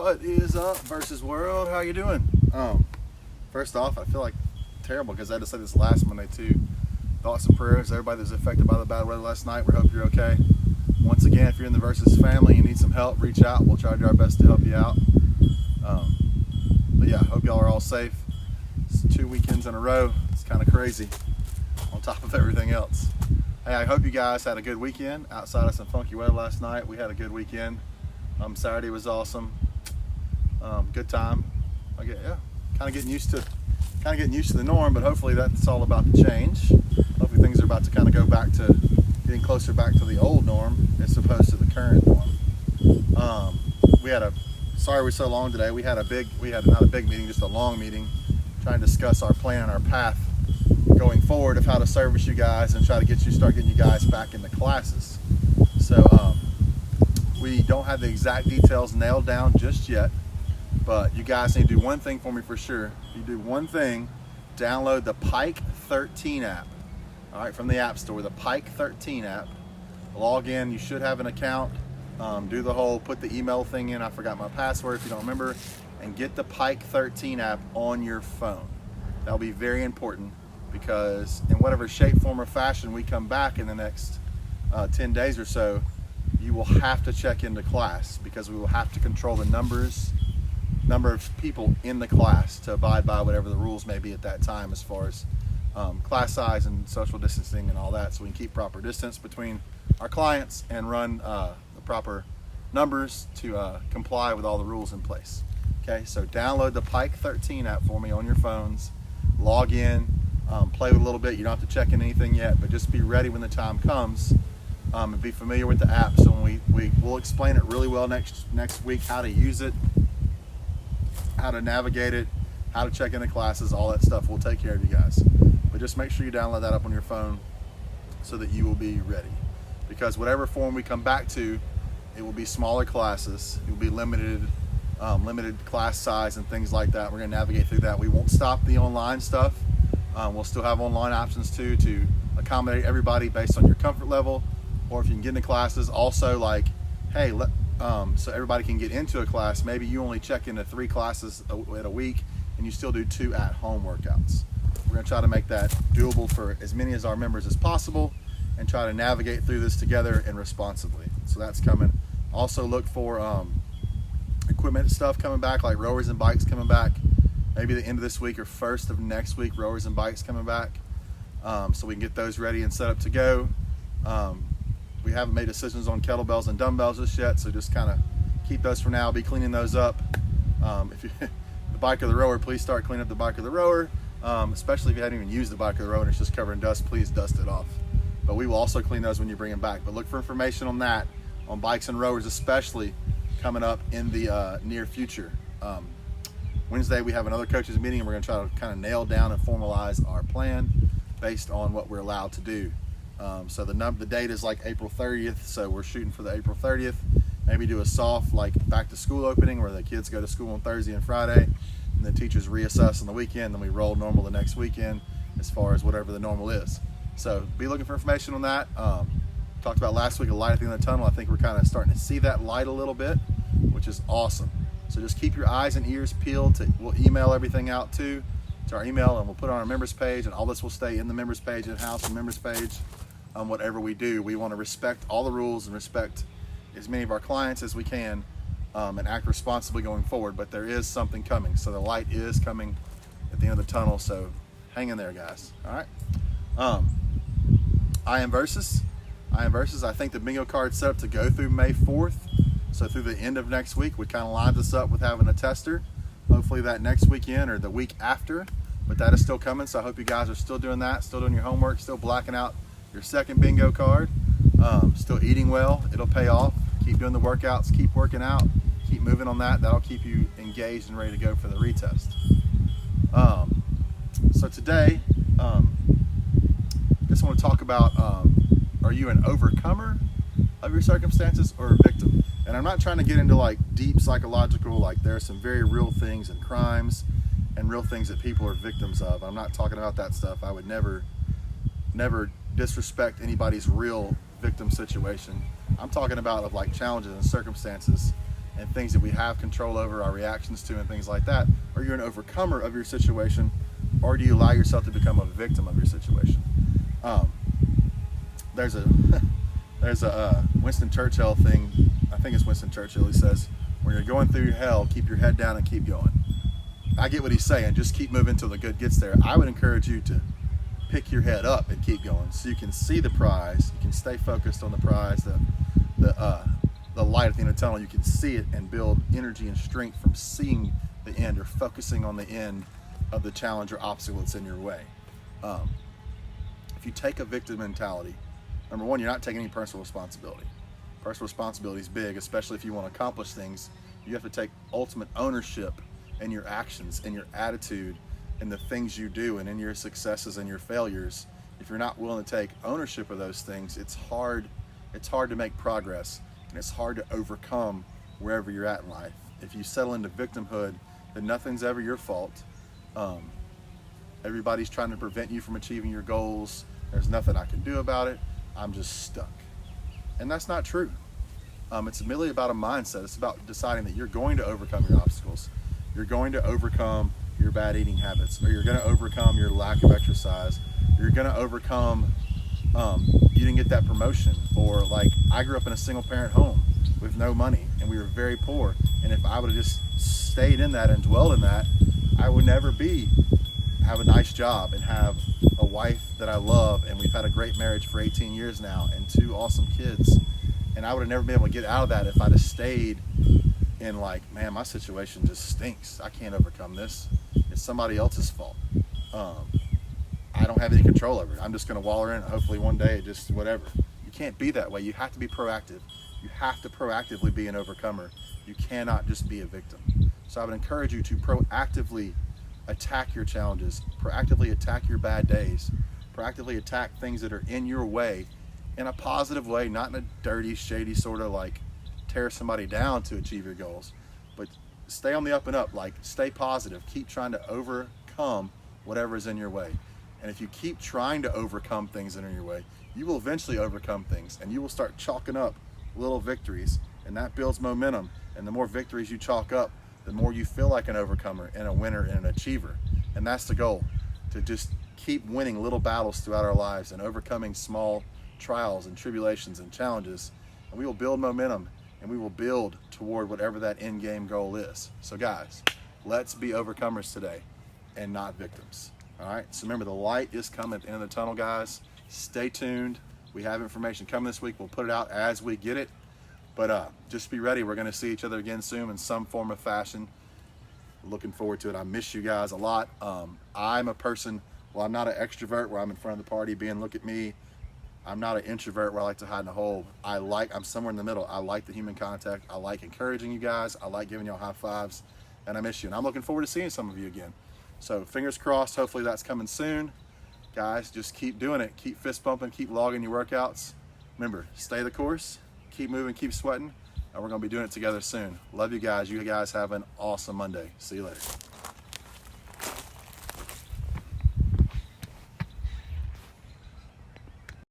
What is up, versus world? How you doing? First off, I feel like terrible because I had to say this last Monday too. Thoughts and prayers, everybody that was affected by the bad weather last night. We hope you're okay. Once again, if you're in the Versus family and you need some help, reach out. We'll try to do our best to help you out. But yeah, hope y'all are all safe. It's 2 weekends in a row. It's kind of crazy on top of everything else. Hey, I hope you guys had a good weekend outside of some funky weather last night. We had a good weekend. Saturday was awesome. Good time. Kind of getting used to the norm, but hopefully that's all about to change. Hopefully things are about to kind of go back to getting closer back to the old norm as opposed to the current norm. Sorry we're so long today. We had not a big meeting, just a long meeting, trying to discuss our plan and our path going forward of how to service you guys and try to start getting you guys back into classes. So we don't have the exact details nailed down just yet, but you guys need to do one thing for me for sure. If you do one thing, download the Pike 13 app. All right, from the App Store, the Pike 13 app. Log in. You should have an account. Do the whole put the email thing in. I forgot my password if you don't remember, and get the Pike 13 app on your phone. That'll be very important because in whatever shape, form, or fashion we come back in the next 10 days or so, you will have to check into class because we will have to control the number of people in the class to abide by whatever the rules may be at that time as far as class size and social distancing and all that, so we can keep proper distance between our clients and run the proper numbers to comply with all the rules in place. Okay, so download the Pike 13 app for me on your phones, log in, play with a little bit. You don't have to check in anything yet, but just be ready when the time comes. And be familiar with the app. So we'll explain it really well next week, how to use it, how to navigate it, how to check into classes, all that stuff. We'll take care of you guys. But just make sure you download that up on your phone so that you will be ready. Because whatever form we come back to, it will be smaller classes. It will be limited class size and things like that. We're going to navigate through that. We won't stop the online stuff. We'll still have online options too to accommodate everybody based on your comfort level. Or if you can get into classes, also like, hey, so everybody can get into a class. Maybe you only check into 3 classes at a week and you still do 2 at-home workouts. We're gonna try to make that doable for as many of our members as possible and try to navigate through this together and responsibly. So that's coming. Also look for equipment stuff coming back, like rowers and bikes coming back. Maybe the end of this week or first of next week, rowers and bikes coming back. So we can get those ready and set up to go. We haven't made decisions on kettlebells and dumbbells just yet, so just kind of keep those for now. Be cleaning those up. If you the bike or the rower, please start cleaning up the bike or the rower, especially if you haven't even used the bike or the rower and it's just covered in dust, please dust it off. But we will also clean those when you bring them back. But look for information on that, on bikes and rowers especially, coming up in the near future. Wednesday we have another coaches meeting and we're going to try to kind of nail down and formalize our plan based on what we're allowed to do. So the date is like April 30th, so we're shooting for the April 30th. Maybe do a soft like back to school opening where the kids go to school on Thursday and Friday and the teachers reassess on the weekend, then we roll normal the next weekend as far as whatever the normal is. So be looking for information on that. Talked about last week a light at the end of the tunnel. I think we're kind of starting to see that light a little bit, which is awesome. So just keep your eyes and ears peeled. We'll email everything out to our email and we'll put it on our members page, and all this will stay in the members page, in-house and members page. Whatever we do, we want to respect all the rules and respect as many of our clients as we can, and act responsibly going forward. But there is something coming, so the light is coming at the end of the tunnel, so hang in there, guys. All right. I am Versus. I think the bingo card's set up to go through May 4th, so through the end of next week, we kind of lines us up with having a tester, hopefully that next weekend or the week after, but that is still coming. So I hope you guys are still doing that, still doing your homework, still blacking out your second bingo card, still eating well. It'll pay off. Keep doing the workouts, keep working out, keep moving on that. That'll keep you engaged and ready to go for the retest. So today, I just want to talk about, are you an overcomer of your circumstances or a victim? And I'm not trying to get into like deep psychological, like there are some very real things and crimes and real things that people are victims of. I'm not talking about that stuff. I would never disrespect anybody's real victim situation. I'm talking about of like challenges and circumstances and things that we have control over, our reactions to and things like that? Or you're an overcomer of your situation, or do you allow yourself to become a victim of your situation? There's a Winston Churchill thing. I think it's Winston Churchill. He says, when you're going through hell, keep your head down and keep going. I get what he's saying. Just keep moving till the good gets there. I would encourage you to pick your head up and keep going, so you can see the prize. You can stay focused on the prize, the light at the end of the tunnel. You can see it and build energy and strength from seeing the end, or focusing on the end of the challenge or obstacle that's in your way. If you take a victim mentality, number one, you're not taking any personal responsibility. Personal responsibility is big, especially if you want to accomplish things. You have to take ultimate ownership in your actions, in your attitude, in the things you do, and in your successes and your failures. If you're not willing to take ownership of those things, it's hard to make progress, and it's hard to overcome wherever you're at in life. If you settle into victimhood, then nothing's ever your fault. Everybody's trying to prevent you from achieving your goals. There's nothing I can do about it. I'm just stuck. And that's not true. It's merely about a mindset. It's about deciding that you're going to overcome your obstacles. You're going to overcome your bad eating habits, or you're going to overcome your lack of exercise. You're going to overcome you didn't get that promotion, or like I grew up in a single parent home with no money, and we were very poor. And if I would have just stayed in that and dwelled in that, I would never have a nice job and have a wife that I love, and we've had a great marriage for 18 years now and 2 awesome kids. And I would have never been able to get out of that if I'd have stayed in like, man, my situation just stinks. I can't overcome this. It's somebody else's fault. I don't have any control over it. I'm just going to waller in it. Hopefully one day it just whatever. You can't be that way. You have to be proactive. You have to proactively be an overcomer. You cannot just be a victim. So I would encourage you to proactively attack your challenges, proactively attack your bad days, proactively attack things that are in your way in a positive way, not in a dirty, shady sort of like tear somebody down to achieve your goals, but stay on the up and up, like stay positive, keep trying to overcome whatever is in your way. And if you keep trying to overcome things that are in your way, you will eventually overcome things, and you will start chalking up little victories, and that builds momentum. And the more victories you chalk up, the more you feel like an overcomer and a winner and an achiever. And that's the goal, to just keep winning little battles throughout our lives and overcoming small trials and tribulations and challenges. And we will build momentum, and we will build toward whatever that end game goal is. So guys, let's be overcomers today and not victims. All right, so remember, the light is coming at the end of the tunnel, guys. Stay tuned. We have information coming this week. We'll put it out as we get it. But just be ready. We're going to see each other again soon in some form of fashion. Looking forward to it. I miss you guys a lot. I'm a person, well, I'm not an extrovert where I'm in front of the party being, look at me. I'm not an introvert where I like to hide in a hole. I'm somewhere in the middle. I like the human contact. I like encouraging you guys. I like giving y'all high fives. And I miss you. And I'm looking forward to seeing some of you again. So fingers crossed, hopefully that's coming soon. Guys, just keep doing it. Keep fist pumping, keep logging your workouts. Remember, stay the course, keep moving, keep sweating, and we're gonna be doing it together soon. Love you guys. You guys have an awesome Monday. See you later.